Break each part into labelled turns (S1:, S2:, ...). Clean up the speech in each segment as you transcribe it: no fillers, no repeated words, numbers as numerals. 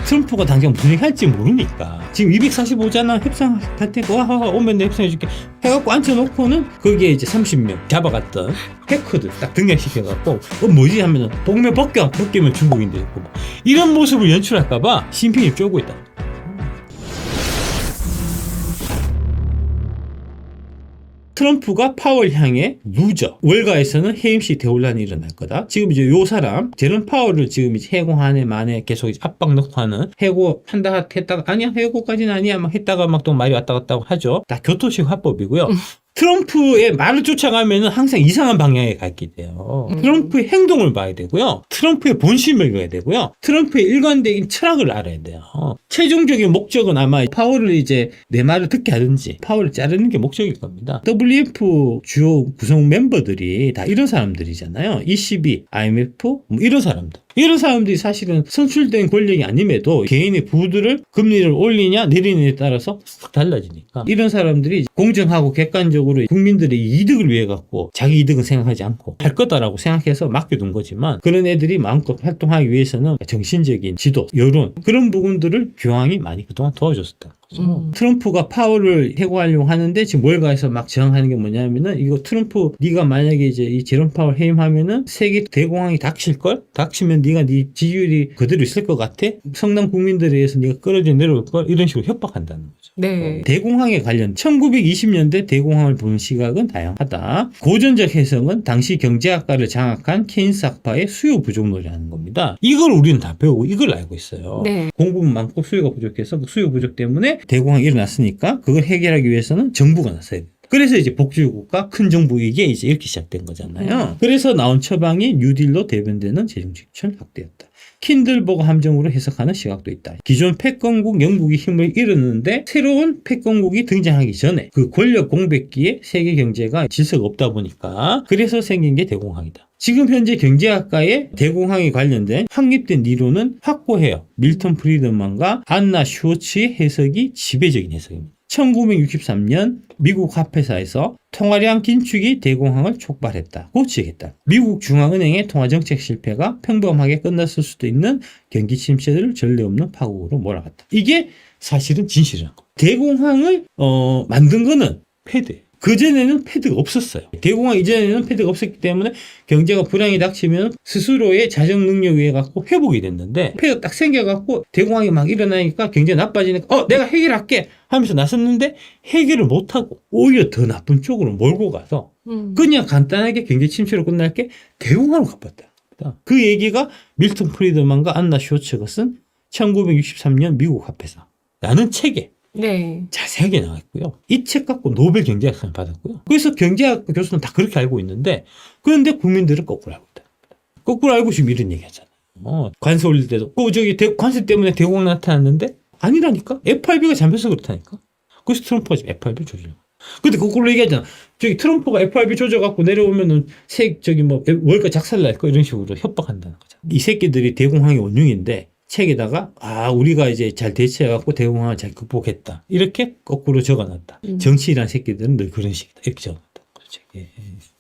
S1: 트럼프가 당장 무슨 얘기 할지 모르니까 지금 245잖아 협상할 테고 오면 내 협상해줄게 해갖고 앉혀놓고는 거기에 이제 30명 잡아갔던 해커들 딱 등장시켜갖고 뭐지 하면은 복면 벗기면 중국인들 있고 이런 모습을 연출할까봐 심핀이 쪼고 있다. 트럼프가 파월 향해 루저. 월가에서는 해임시 대혼란이 일어날 거다. 지금 이제 요 사람, 제런 파월을 지금 이제 해고하네 만에 계속 이제 압박 넣고 하는 해고한다 했다가 아니야 해고까지는 아니야 막 했다가 막 또 말이 왔다 갔다 하죠. 다 교토식 화법이고요. 트럼프의 말을 쫓아가면은 항상 이상한 방향에 가게 돼요. 트럼프의 행동을 봐야 되고요. 트럼프의 본심을 봐야 되고요. 트럼프의 일관된 철학을 알아야 돼요. 최종적인 목적은 아마 파월을 이제 내 말을 듣게 하든지 파월을 자르는 게 목적일 겁니다. WF 주요 구성 멤버들이 다 이런 사람들이잖아요. ECB, IMF 뭐 이런 사람들. 이런 사람들이 사실은 선출된 권력이 아님에도 개인의 부들을 금리를 올리냐 내리느냐에 따라서 확 달라지니까 이런 사람들이 공정하고 객관적으로 국민들의 이득을 위해 갖고 자기 이득은 생각하지 않고 할 거다라고 생각해서 맡겨둔 거지만 그런 애들이 마음껏 활동하기 위해서는 정신적인 지도, 여론 그런 부분들을 교황이 많이 그동안 도와줬었다. 트럼프가 파월을 해고하려고 하는데 지금 월가에서 막 저항하는 게 뭐냐면은 이거 트럼프 네가 만약에 이제 이 제롬 파월 해임하면은 세계 대공황이 닥칠걸? 닥치면 네가 네 지지율이 그대로 있을 것 같아? 성남 국민들에 의해서 네가 끌어져 내려올 걸? 이런 식으로 협박한다는 거죠.
S2: 네.
S1: 대공황에 관련 1920년대 대공황을 보는 시각은 다양하다. 고전적 해석은 당시 경제학과를 장악한 케인스 학파의 수요 부족 논리라는 겁니다. 이걸 우리는 다 배우고 이걸 알고 있어요.
S2: 네.
S1: 공급은 많고 수요가 부족해서 그 수요 부족 때문에 대공황이 일어났으니까 그걸 해결하기 위해서는 정부가 나서야 된다. 그래서 이제 복지국가 큰 정부 이게 이제 이렇게 시작된 거잖아요. 그래서 나온 처방이 뉴딜로 대변되는 재정지출 확대였다. 킨들버그 함정으로 해석하는 시각도 있다. 기존 패권국 영국이 힘을 잃었는데 새로운 패권국이 등장하기 전에 그 권력 공백기에 세계 경제가 질서가 없다 보니까 그래서 생긴 게 대공황이다. 지금 현재 경제학과의 대공황에 관련된 확립된 이론은 확고해요. 밀턴 프리드만과 안나 슈워츠의 해석이 지배적인 해석입니다. 1963년 미국 화폐사에서 통화량 긴축이 대공황을 촉발했다고 지적했다. 미국 중앙은행의 통화정책 실패가 평범하게 끝났을 수도 있는 경기 침체를 전례 없는 파국으로 몰아갔다. 이게 사실은 진실이라는 겁니다. 대공황을 만든 거는 패드예요. 그전에는 패드가 없었어요. 대공황 이전에는 패드가 없었기 때문에 경제가 불황이 닥치면 스스로의 자정 능력에 의해 갖고 회복이 됐는데 패드가 딱 생겨갖고 대공황이 막 일어나니까 경제가 나빠지니까 내가 해결할게 하면서 나섰는데 해결을 못하고 오히려 더 나쁜 쪽으로 몰고 가서 그냥 간단하게 경제 침체로 끝날 게 대공황으로 가봤다. 그 얘기가 밀턴 프리드만과 안나 슈워츠가 쓴 1963년 미국 화폐사라는 책에
S2: 네.
S1: 자세하게 나와 있고요. 이 책 갖고 노벨 경제학상을 받았고요. 그래서 경제학 교수는 다 그렇게 알고 있는데 그런데 국민들은 거꾸로 알고 있다. 거꾸로 알고 지금 이런 얘기 하잖아요. 관세 올릴 때도 관세 때문에 대공황 나타났는데 아니라니까. FRB가 잡혀서 그렇다니까. 그래서 트럼프가 지금 FRB 조절하고. 근데 거꾸로 얘기하잖아. 트럼프가 FRB 조져갖고 내려오면은 월가 작살날 거 이런 식으로 협박한다는 거잖아. 이 새끼들이 대공황의 원흉인데 책에다가 우리가 이제 잘 대처해갖고 대공황을 잘 극복했다. 이렇게 거꾸로 적어놨다. 정치인이란 새끼들은 늘 그런 식이다. 이렇게 적어놨다. 예.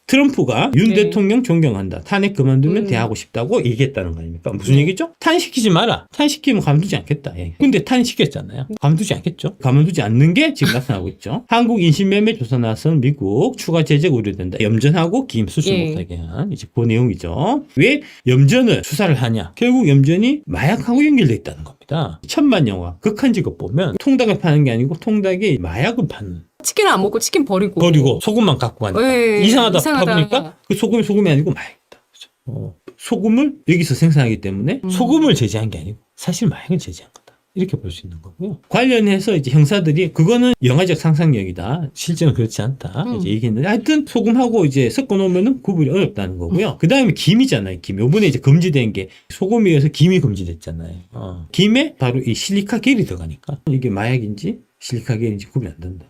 S1: 트럼프가 윤 대통령 존경한다. 탄핵 그만두면 대하고 싶다고 얘기했다는 거 아닙니까? 무슨 얘기죠? 탄핵시키지 마라. 탄핵시키면 가만두지 않겠다. 근데 탄핵시켰잖아요. 가만두지 않겠죠? 가만두지 않는 게 지금 나타나고 있죠. 한국 인신매매 조사 나선 미국 추가 제재가 우려된다. 염전하고 김 수출 못하게 한 이제 그 내용이죠. 왜 염전을 수사를 하냐? 결국 염전이 마약하고 연결돼 있다는 겁니다. 천만 영화 극한 직업 보면 통닭을 파는 게 아니고 통닭이 마약을 파는.
S2: 치킨을 안 먹고 치킨 버리고
S1: 소금만 갖고 가니까
S2: 네,
S1: 이상하다 보니까 그 소금이 아니고 마약이다. 그렇죠? 소금을 여기서 생산하기 때문에 소금을 제재한 게 아니고 사실 마약을 제재한 거다. 이렇게 볼 수 있는 거고요. 관련해서 이제 형사들이 그거는 영화적 상상력이다. 실제는 그렇지 않다. 이제 얘기했는데 하여튼 소금하고 이제 섞어 놓으면은 구분이 어렵다는 거고요. 그 다음에 김이잖아요. 김. 요번에 이제 금지된 게 소금에 의해서 김이 금지됐잖아요. 김에 바로 이 실리카 겔이 들어가니까 이게 마약인지 실리카 겔인지 구분이 안 된다.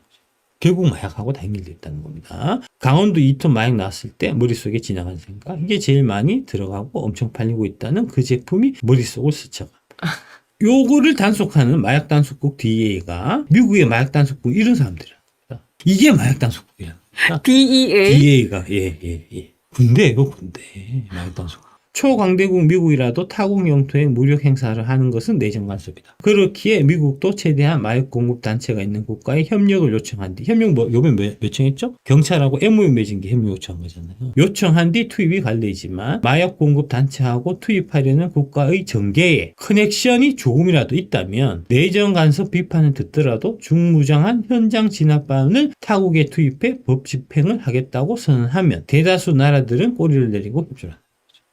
S1: 결국 마약하고 다 연결되어 있다는 겁니다. 강원도 2톤 마약 나왔을 때 머릿속에 지나간 생각 이게 제일 많이 들어가고 엄청 팔리고 있다는 그 제품이 머릿속을 스쳐갑니다. 요거를 단속하는 마약 단속국 DEA가 미국의 마약 단속국 이런 사람들이랍니다. 이게 마약 단속국이랍니다.
S2: DEA?
S1: DEA가 군대예요 군대 마약 단속. 초강대국 미국이라도 타국 영토에 무력 행사를 하는 것은 내정 간섭이다. 그렇기에 미국도 최대한 마약 공급 단체가 있는 국가에 협력을 요청한 뒤, 협력 요번에 요청했죠? 경찰하고 MOU 맺은 게 협력 요청한 거잖아요. 요청한 뒤 투입이 관례이지만 마약 공급 단체하고 투입하려는 국가의 전개에 커넥션이 조금이라도 있다면 내정 간섭 비판을 듣더라도 중무장한 현장 진압반을 타국에 투입해 법 집행을 하겠다고 선언하면 대다수 나라들은 꼬리를 내리고 협조한다.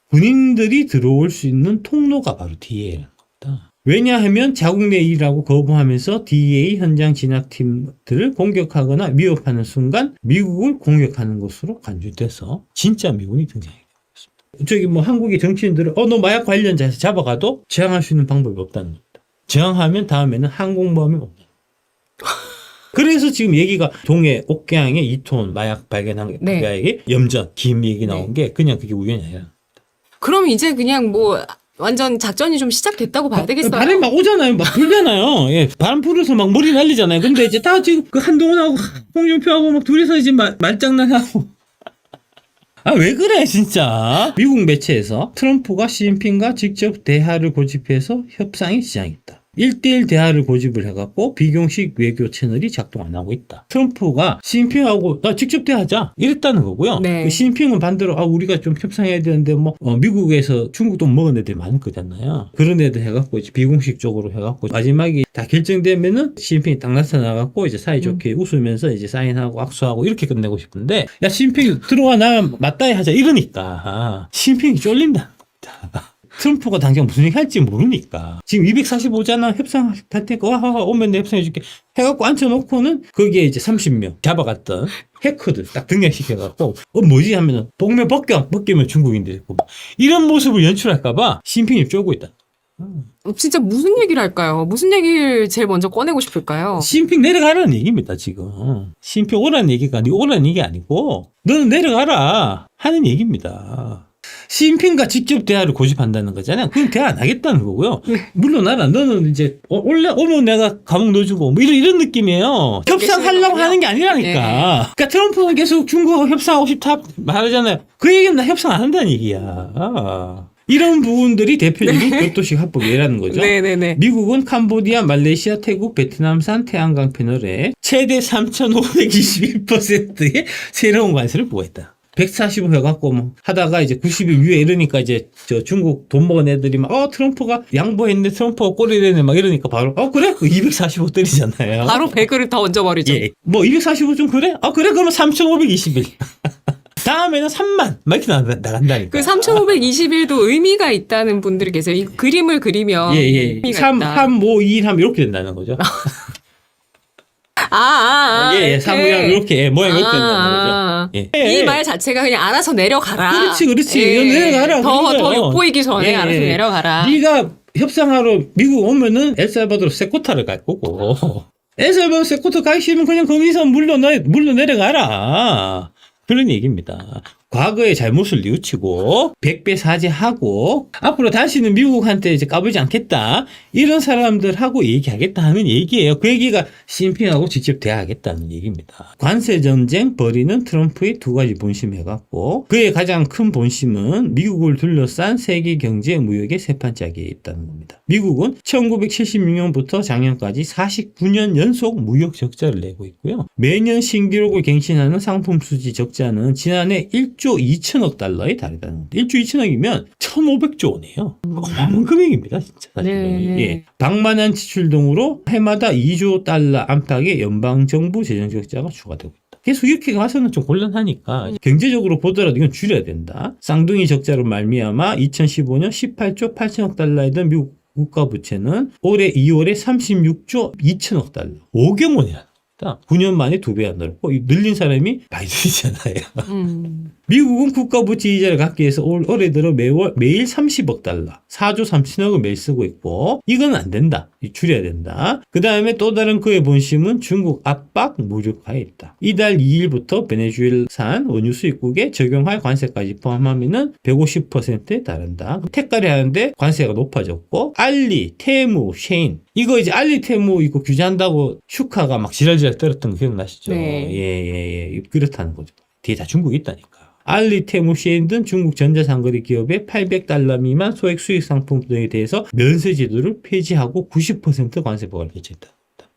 S1: 군인들이 들어올 수 있는 통로가 바로 DEA라는 겁니다. 왜냐하면 자국 내 일이라고 거부하면서 DEA 현장 진압팀들을 공격하거나 위협하는 순간 미국을 공격하는 것으로 간주돼서 진짜 미군이 등장하게 됩니다. 저기 뭐 한국의 정치인들은 너 마약 관련자에서 잡아가도 저항할 수 있는 방법이 없다는 겁니다. 저항하면 다음에는 항공모함이 없다. 그래서 지금 얘기가 동해 옥계항에 2톤 마약 발견한 게 염전, 김 얘기 나온 게 그냥 그게 우연이 아니라.
S2: 그럼 이제 그냥 뭐 완전 작전이 좀 시작됐다고 봐야 되겠어요.
S1: 바람이 막 오잖아요. 막 불잖아요. 예, 바람 불어서 막 머리 날리잖아요. 근데 이제 다 지금 그 한동훈하고 홍준표하고 막 둘이서 이제 말장난하고. 아, 왜 그래, 진짜. 미국 매체에서 트럼프가 시진핑과 직접 대화를 고집해서 협상에 지장했다. 1대1 대화를 고집을 해갖고 비공식 외교 채널이 작동 안 하고 있다. 트럼프가 시진핑하고 나 직접 대화하자 이랬다는 거고요.
S2: 네.
S1: 그 시진핑은 반대로 우리가 좀 협상해야 되는데 미국에서 중국도 먹은 애들이 많을 거잖아요. 그런 애들 해갖고 이제 비공식적으로 해갖고 마지막에 다 결정되면은 시진핑이 딱 나타나갖고 이제 사이좋게 웃으면서 이제 사인하고 악수하고 이렇게 끝내고 싶은데 야 시진핑 들어와 나 맞다이 하자 이러니까 시진핑이 쫄린다. 트럼프가 당장 무슨 얘기 할지 모르니까. 지금 245잖아. 협상할 테니까 오면 내 협상해줄게. 해갖고 앉혀놓고는 거기에 이제 30명 잡아갔던 해커들 딱 등장시켜갖고 뭐지 하면은 복면 벗기면 중국인들 있고 이런 모습을 연출할까봐 시진핑이 쫄고 있다.
S2: 진짜 무슨 얘기를 할까요? 무슨 얘기를 제일 먼저 꺼내고 싶을까요?
S1: 시진핑 내려가라는 얘기입니다, 지금. 시진핑 오라는 얘기가 아니고 오라는 얘기 아니고 너는 내려가라 하는 얘기입니다. 시진핑과 직접 대화를 고집한다는 거잖아요. 그럼 대화 안 하겠다는 거고요. 물론나라 너는 이제 오면 내가 감옥 넣어주고 뭐 이런 느낌이에요. 협상하려고 하는 게 아니라니까. 그러니까 트럼프가 계속 중국하고 협상하고 싶다 말하잖아요. 그 얘기는 나 협상 안 한다는 얘기야. 이런 부분들이 대표적인 별도식 합법이라는 거죠.
S2: 네네네.
S1: 미국은 캄보디아, 말레이시아, 태국, 베트남산 태양광 패널에 최대 3,521%의 새로운 관세를 부과했다. 145 해갖고 하다가 이제 90일 위에 이러니까 이제 저 중국 돈 먹은 애들이 막 트럼프가 양보했네, 트럼프가 꼬리래네 막 이러니까 바로 그래? 245 때리잖아요.
S2: 바로 100을 더 얹어버리죠.
S1: 예. 245 좀 그래? 그래? 그러면 3,521. 다음에는 3만 막 이렇게 나간다니까.
S2: 그 3,521도 의미가 있다는 분들이 계세요. 이 그림을 그리면 의미가
S1: 3,
S2: 있다.
S1: 3, 5, 2, 3 이렇게 된다는 거죠. 사무양 이렇게 모양이 이렇게 된다는 거죠.
S2: 이 말 자체가 그냥 알아서 내려가라.
S1: 그렇지. 내려가라.
S2: 더 욕보이기 전에 알아서 내려가라.
S1: 네가 협상하러 미국 오면은 엘살바도르 세코타를 갈 거고 엘살바도르 세코타 가기 싫으면 그냥 거기서 물러내려가라. 그런 얘기입니다. 과거의 잘못을 뉘우치고 100배 사죄하고 앞으로 다시는 미국한테 이제 까불지 않겠다. 이런 사람들하고 얘기하겠다 하는 얘기예요. 그 얘기가 시진핑하고 직접 대화하겠다는 얘기입니다. 관세 전쟁 벌이는 트럼프의 두 가지 본심해갖고 그의 가장 큰 본심은 미국을 둘러싼 세계 경제 무역의 세판짜기에 있다는 겁니다. 미국은 1976년부터 작년까지 49년 연속 무역 적자를 내고 있고요. 매년 신기록을 갱신하는 상품 수지 적자는 지난해 1조 2천억 달러에 달했다는 겁니다. 1조 2천억이면 1,500조 원이에요. 어마어마한 금액입니다, 진짜. 사실은. 예. 방만한 지출 등으로 해마다 2조 달러 안팎의 연방정부 재정 적자가 추가되고 있다. 계속 이렇게 가서는 좀 곤란하니까 경제적으로 보더라도 이건 줄여야 된다. 쌍둥이 적자로 말미암아 2015년 18조 8천억 달러이던 미국 국가부채는 올해 2월에 36조 2천억 달러. 5경 원이야. 9년 만에 2배가 늘었고 늘린 사람이 바이든이잖아요. 미국은 국가부채 이자를 갚기 위해서 올해 들어 매일 30억 달러, 4조 3천억을 매일 쓰고 있고 이건 안 된다. 줄여야 된다. 그 다음에 또 다른 그의 본심은 중국 압박 무력화에 있다. 이달 2일부터 베네수엘산 원유 수입국에 적용할 관세까지 포함하면 150%에 달한다. 택가리 하는데 관세가 높아졌고 알리, 테무, 셰인 이거 이제 알리, 테무 이거 규제한다고 슈카가 막 지랄지랄 떨었던 거 기억나시죠?
S2: 네.
S1: 예. 그렇다는 거죠. 뒤에 다 중국이 있다니까. 알리, 테무, 시엔 등 중국 전자상거래 기업의 $800 미만 소액 수익 상품 등에 대해서 면세 제도를 폐지하고 90% 관세법을 개최했다.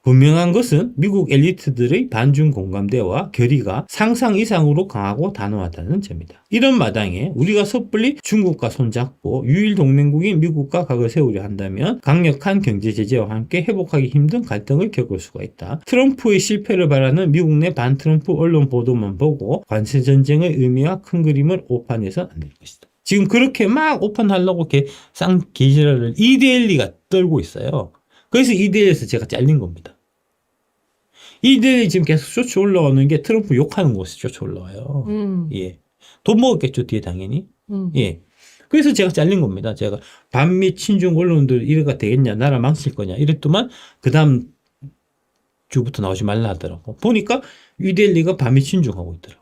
S1: 분명한 것은 미국 엘리트들의 반중 공감대와 결의가 상상 이상으로 강하고 단호하다는 점이다. 이런 마당에 우리가 섣불리 중국과 손잡고 유일 동맹국인 미국과 각을 세우려 한다면 강력한 경제 제재와 함께 회복하기 힘든 갈등을 겪을 수가 있다. 트럼프의 실패를 바라는 미국 내 반트럼프 언론 보도만 보고 관세 전쟁의 의미와 큰 그림을 오판해서는 안 될 것이다. 지금 그렇게 막 오판하려고 쌍계지랄을 이데일리가 떨고 있어요. 그래서 이데일리에서 제가 잘린 겁니다. 이데일리 지금 계속 쇼츠 올라오는 게 트럼프 욕하는 곳에 쇼츠 올라와요. 예. 돈 먹었겠죠, 뒤에 당연히. 예. 그래서 제가 잘린 겁니다. 제가 반미 친중 언론들 이래가 되겠냐, 나라 망칠 거냐, 이랬더만, 그 다음 주부터 나오지 말라 하더라고. 보니까 이데일리가 반미 친중하고 있더라고.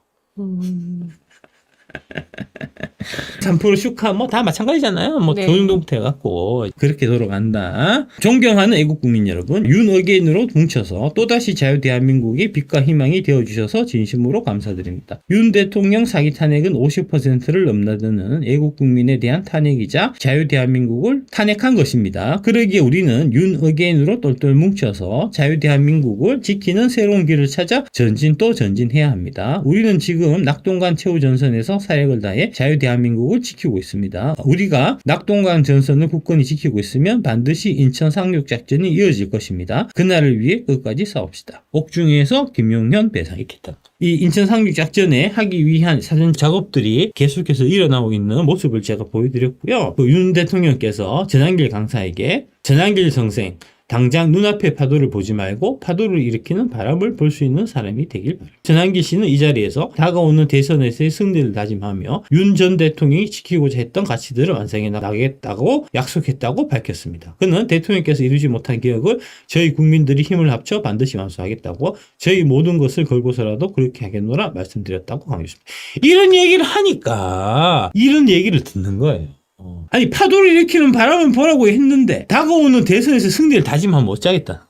S1: 3% 슈카 뭐 다 마찬가지잖아요. 뭐
S2: 네.
S1: 그 정도부터 해갖고 그렇게 돌아간다. 존경하는 애국 국민 여러분, 윤어게인으로 뭉쳐서 또다시 자유 대한민국이 빛과 희망이 되어주셔서 진심으로 감사드립니다. 윤 대통령 사기 탄핵은 50%를 넘나드는 애국 국민에 대한 탄핵이자 자유 대한민국을 탄핵한 것입니다. 그러기에 우리는 윤어게인으로 똘똘 뭉쳐서 자유 대한민국을 지키는 새로운 길을 찾아 전진 또 전진해야 합니다. 우리는 지금 낙동강 최후 전선에서 사역을 다해 자유 대한민국을 지키고 있습니다. 우리가 낙동강 전선을 굳건히 지키고 있으면 반드시 인천 상륙 작전이 이어질 것입니다. 그날을 위해 끝까지 싸웁시다. 옥중에서 김용현 배상 이렇게 했다. 이 인천 상륙 작전에 하기 위한 사전 작업들이 계속해서 일어나고 있는 모습을 제가 보여드렸고요. 윤 대통령께서 전한길 강사에게 전한길 선생 당장 눈앞의 파도를 보지 말고 파도를 일으키는 바람을 볼 수 있는 사람이 되길 바랍니다. 전한기 씨는 이 자리에서 다가오는 대선에서의 승리를 다짐하며 윤 전 대통령이 지키고자 했던 가치들을 완성해 나가겠다고 약속했다고 밝혔습니다. 그는 대통령께서 이루지 못한 계획을 저희 국민들이 힘을 합쳐 반드시 완수하겠다고 저희 모든 것을 걸고서라도 그렇게 하겠노라 말씀드렸다고 강조했습니다. 이런 얘기를 하니까 이런 얘기를 듣는 거예요. 아니 파도를 일으키는 바람을 보라고 했는데 다가오는 대선에서 승리를 다짐하면 어쩌겠다.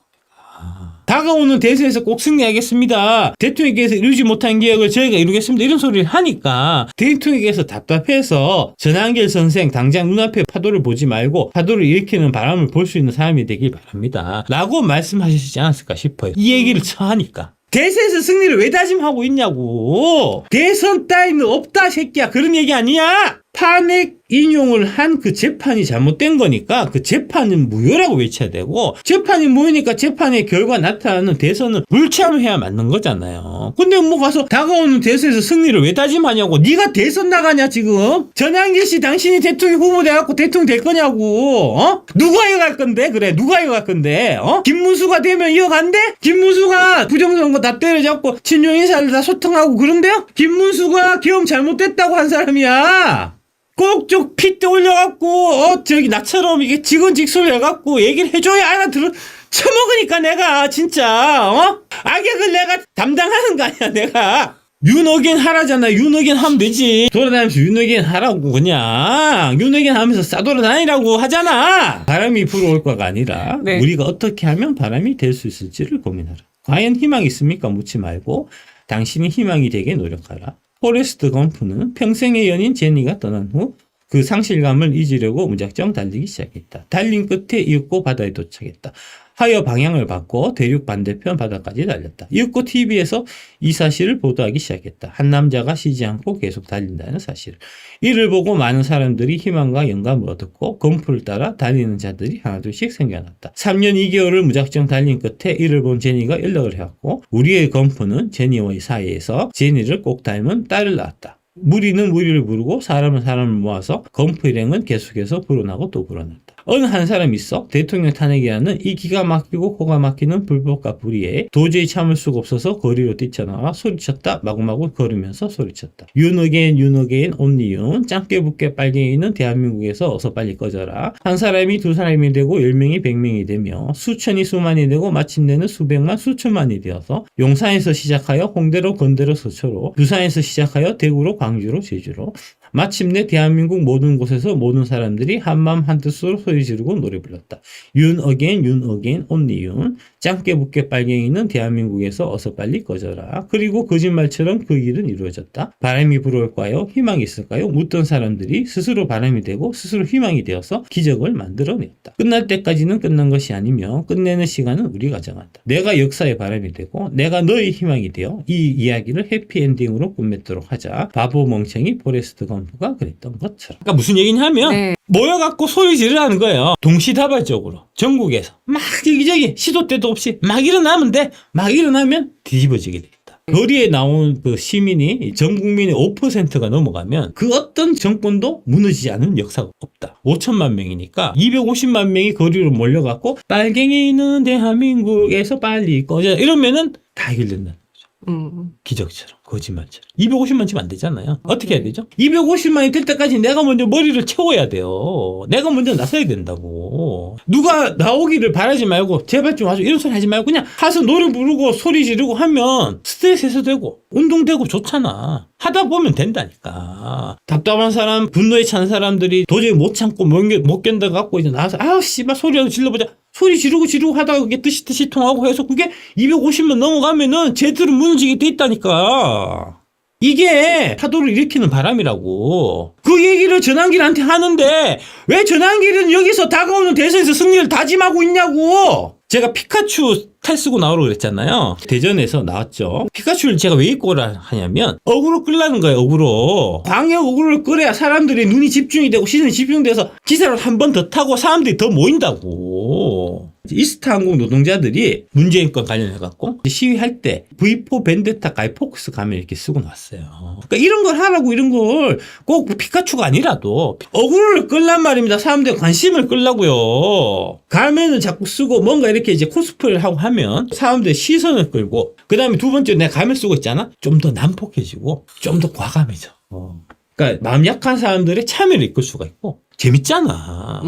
S1: 다가오는 대선에서 꼭 승리하겠습니다. 대통령께서 이루지 못한 계획을 저희가 이루겠습니다. 이런 소리를 하니까 대통령께서 답답해서 전한길 선생 당장 눈앞에 파도를 보지 말고 파도를 일으키는 바람을 볼 수 있는 사람이 되길 바랍니다. 라고 말씀하시지 않았을까 싶어요. 이 얘기를 처하니까. 대선에서 승리를 왜 다짐하고 있냐고. 대선 따위는 없다 새끼야. 그런 얘기 아니야. 탄핵 인용을 한 그 재판이 잘못된 거니까 그 재판은 무효라고 외쳐야 되고 재판이 무효니까 재판의 결과 나타나는 대선은 불참해야 맞는 거잖아요. 근데 뭐 가서 다가오는 대선에서 승리를 왜 다짐하냐고. 네가 대선 나가냐 지금. 전한길 씨 당신이 대통령 후보 돼갖고 대통령 될 거냐고. 누가 이어갈 건데. 그래 누가 이어갈 건데. 김문수가 되면 이어간대. 김문수가 부정선거 다 때려잡고 친윤 인사들 다 소통하고 그런데요. 김문수가 계엄 잘못됐다고 한 사람이야. 꼭쪽 핏대 올려갖고 저기 나처럼 이게 직언직설 해갖고 얘기를 해줘야 알아들어 처먹으니까 내가 진짜 악역을 내가 담당하는 거 아니야 내가. 윤어겐 하라잖아. 윤어겐 하면 되지. 돌아다니면서 윤어겐 하라고 그냥 윤어겐 하면서 싸돌아다니라고 하잖아. 바람이 불어올 거가 아니라
S2: 네.
S1: 우리가 어떻게 하면 바람이 될 수 있을지를 고민하라. 과연 희망이 있습니까? 묻지 말고 당신이 희망이 되게 노력하라. 포레스트 검프는 평생의 연인 제니가 떠난 후 그 상실감을 잊으려고 무작정 달리기 시작했다. 달린 끝에 이윽고 바다에 도착했다. 하여 방향을 바꿔 대륙 반대편 바다까지 달렸다. 이윽고 TV에서 이 사실을 보도하기 시작했다. 한 남자가 쉬지 않고 계속 달린다는 사실을. 이를 보고 많은 사람들이 희망과 영감을 얻었고 검프를 따라 달리는 자들이 하나둘씩 생겨났다. 3년 2개월을 무작정 달린 끝에 이를 본 제니가 연락을 해왔고 우리의 검프는 제니와의 사이에서 제니를 꼭 닮은 딸을 낳았다. 무리는 무리를 부르고 사람은 사람을 모아서 검프 일행은 계속해서 불어나고 또 불어났다. 어느 한 사람이 있어 대통령 탄핵이라는 이 기가 막히고 코가 막히는 불법과 불의에 도저히 참을 수가 없어서 거리로 뛰쳐나와 소리쳤다. 마구마구 걸으면서 소리쳤다. 윤어게인 윤어게인 온리윤 짱깨 붓게 빨갱이는 대한민국에서 어서 빨리 꺼져라. 한 사람이 두 사람이 되고 10명이 100명이 되며 수천이 수만이 되고 마침내는 수백만 수천만이 되어서 용산에서 시작하여 홍대로 건대로 서초로 부산에서 시작하여 대구로 광주로 제주로 마침내 대한민국 모든 곳에서 모든 사람들이 한마음 한뜻으로 소리 지르고 노래 불렀다. 윤 어게인 온리 윤. 짱깨 붓게 빨갱이는 대한민국에서 어서 빨리 꺼져라. 그리고 거짓말처럼 그 일은 이루어졌다. 바람이 불어올까요? 희망이 있을까요? 묻던 사람들이 스스로 바람이 되고 스스로 희망이 되어서 기적을 만들어냈다. 끝날 때까지는 끝난 것이 아니며 끝내는 시간은 우리가 정한다. 내가 역사의 바람이 되고 내가 너의 희망이 되어 이 이야기를 해피엔딩으로 끝맺도록 하자. 바보 멍청이 포레스트 검프가 그랬던 것처럼. 그러니까 무슨 얘기냐면
S2: 네.
S1: 모여갖고 소리 지르라는 거예요. 동시다발적으로 전국에서 막 여기저기 시도 때도 없이 막 일어나면 돼. 막 일어나면 뒤집어지게 돼 있다. 거리에 나온 그 시민이 전 국민의 5%가 넘어가면 그 어떤 정권도 무너지지 않은 역사가 없다. 5천만 명이니까 250만 명이 거리로 몰려갖고 빨갱이는 대한민국에서 빨리 꺼져 이러면은 다 해결된다. 기적처럼 거짓말처럼 250만 치면 안 되잖아요. 어떻게 해야 되죠? 250만이 될 때까지 내가 먼저 머리를 채워야 돼요. 내가 먼저 나서야 된다고. 누가 나오기를 바라지 말고 제발 좀 와줘 이런 소리 하지 말고 그냥 가서 노래 부르고 소리 지르고 하면 스트레스 해소되고 운동되고 좋잖아. 하다 보면 된다니까. 답답한 사람, 분노에 찬 사람들이 도저히 못 참고 못 견뎌갖고 이제 나와서 아우 씨발 소리라도 질러보자. 소리 지르고 하다가 그게 뜨시 통하고 해서 그게 250만 넘어가면은 쟤들은 무너지게 돼 있다니까. 이게 파도를 일으키는 바람이라고. 그 얘기를 전환길한테 하는데 왜 전환길은 여기서 다가오는 대선에서 승리를 다짐하고 있냐고. 제가 피카츄 탈 쓰고 나오라고 그랬잖아요. 대전에서 나왔죠. 피카츄를 제가 왜 입고 오라 하냐면 어그로 끌라는 거예요. 어그로. 광역 어그로를 끌어야 사람들이 눈이 집중이 되고 시선이 집중돼서 기사를 한 번 더 타고 사람들이 더 모인다고. 이스타항공 노동자들이 문재인권 관련해갖고 시위할 때 V4 벤데타 가이포크스 가면 이렇게 쓰고 나왔어요. 그러니까 이런 걸 하라고 이런 걸 꼭 피카츄가 아니라도 어그로를 끌란 말입니다. 사람들의 관심을 끌라고요. 가면은 자꾸 쓰고 뭔가 이렇게 이제 코스프레를 하고 하면 사람들의 시선을 끌고 그 다음에 두 번째 내가 가면 쓰고 있잖아. 좀 더 난폭해지고 좀 더 과감해져. 그러니까 마음 약한 사람들의 참여를 이끌 수가 있고 재밌잖아.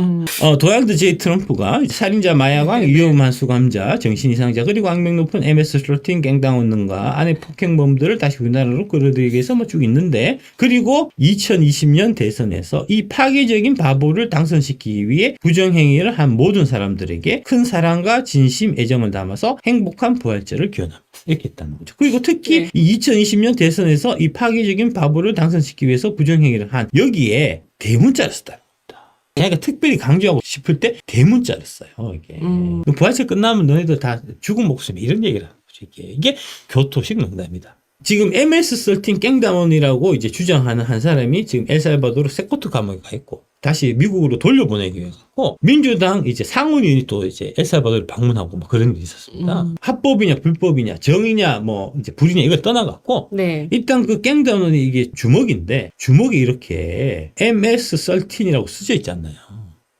S1: 도널드 J 트럼프가 살인자, 마약왕, 위험한 수감자, 정신 이상자 그리고 악명 높은 MS-13 갱당원능과 아내 폭행범들을 다시 우리나라로 끌어들이기 위해서 뭐 쭉 있는데 그리고 2020년 대선에서 이 파괴적인 바보를 당선시키기 위해 부정행위를 한 모든 사람들에게 큰 사랑과 진심, 애정을 담아서 행복한 부활절을 기원합니다. 이렇게 했다는 거죠. 그리고 특히
S2: 네.
S1: 이 2020년 대선에서 이 파괴적인 바보를 당선시키기 위해서 부정행위를 한 여기에 대문자를 썼다. 자기가 특별히 강조하고 싶을 때 대문자를 써요. 이게 부활절 끝나면 너네들 다 죽은 목숨이 이런 얘기를 하는 거죠. 이게 교토식 농담이다. 지금 MS-13 갱단원이라고 이제 주장하는 한 사람이 지금 엘살바도르 세코트 감옥에 가 있고 다시 미국으로 돌려보내기 위해서 민주당 이제 상원이 또 이제 엘살바도르를 방문하고 뭐 그런 일이 있었습니다. 합법이냐 불법이냐 정이냐 뭐 이제 불이냐 이걸 떠나갖고
S2: 네.
S1: 일단 그 갱단원이 이게 주먹인데 주먹이 이렇게 MS-13이라고 쓰여 있지 않나요?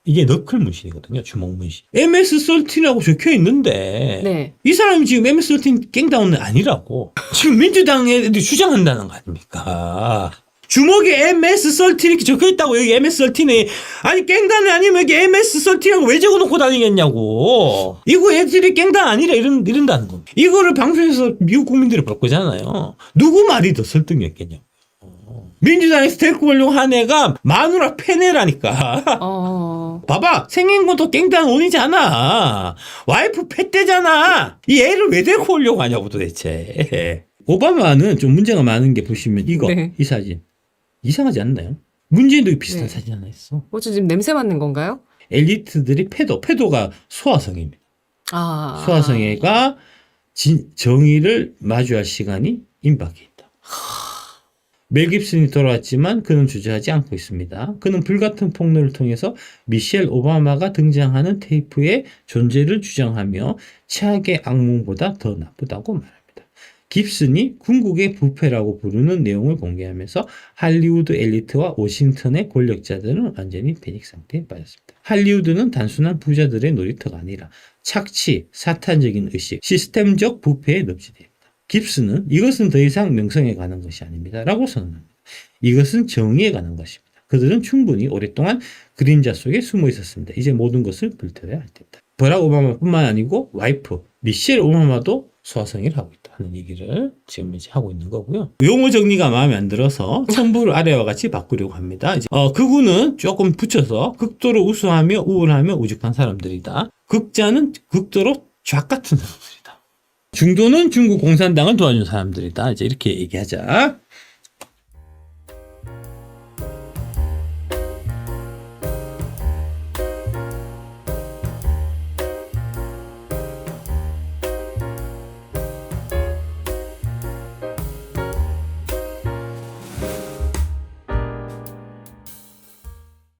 S1: 이게 너클 문신이거든요. 주먹 문신. MS-13이라고 적혀 있는데
S2: 네.
S1: 이 사람이 지금 MS-13 갱다운은 아니라고 지금 민주당에 주장한다는 거 아닙니까? 주먹에 MS-13 이렇게 적혀 있다고 여기 MS-13에 아니 갱단이 아니면 여기 MS-13이라고 왜 적어놓고 다니겠냐고. 이거 애들이 갱단 아니라 이런다는 겁니다. 이거를 방송에서 미국 국민들이 볼 거잖아요. 누구 말이 더 설득력있겠냐고. 민주당에서 데리고 오려고 한 애가 마누라 패내라니까. 봐봐 생긴 것도 갱단 원이잖아. 와이프 패대잖아. 이 애를 왜 데리고 오려고 하냐고 도대체. 오바마는 좀 문제가 많은 게 보시면 이거
S2: 네.
S1: 이 사진 이상하지 않나요? 문재인도 비슷한
S2: 네.
S1: 사진 하나 있어.
S2: 저 지금 냄새 맡는 건가요?
S1: 엘리트들이 패도가 소화성입니다. 소화성애가 정의를 마주할 시간이 임박해 있다. 멜 깁슨이 돌아왔지만 그는 주저하지 않고 있습니다. 그는 불같은 폭로를 통해서 미셸 오바마가 등장하는 테이프의 존재를 주장하며 최악의 악몽보다 더 나쁘다고 말합니다. 깁슨이 궁극의 부패라고 부르는 내용을 공개하면서 할리우드 엘리트와 워싱턴의 권력자들은 완전히 패닉 상태에 빠졌습니다. 할리우드는 단순한 부자들의 놀이터가 아니라 착취, 사탄적인 의식, 시스템적 부패에 넘치됩니다. 깁슨은 이것은 더 이상 명성에 관한 것이 아닙니다. 라고 선언합니다. 이것은 정의에 관한 것입니다. 그들은 충분히 오랫동안 그림자 속에 숨어 있었습니다. 이제 모든 것을 불태워야 할 때다. 버락 오바마뿐만 아니고 와이프 미셸 오바마도 소화성애를 하고 있다. 하는 얘기를 지금 이제 하고 있는 거고요. 용어 정리가 마음에 안 들어서 천부를 아래와 같이 바꾸려고 합니다. 이제 극우는 조금 붙여서 극도로 우수하며 우월하며 우직한 사람들이다. 극자는 극도로 쫙 같은 사람들이다. 중도는 중국 공산당을 도와준 사람들이다. 이제 이렇게 얘기하자.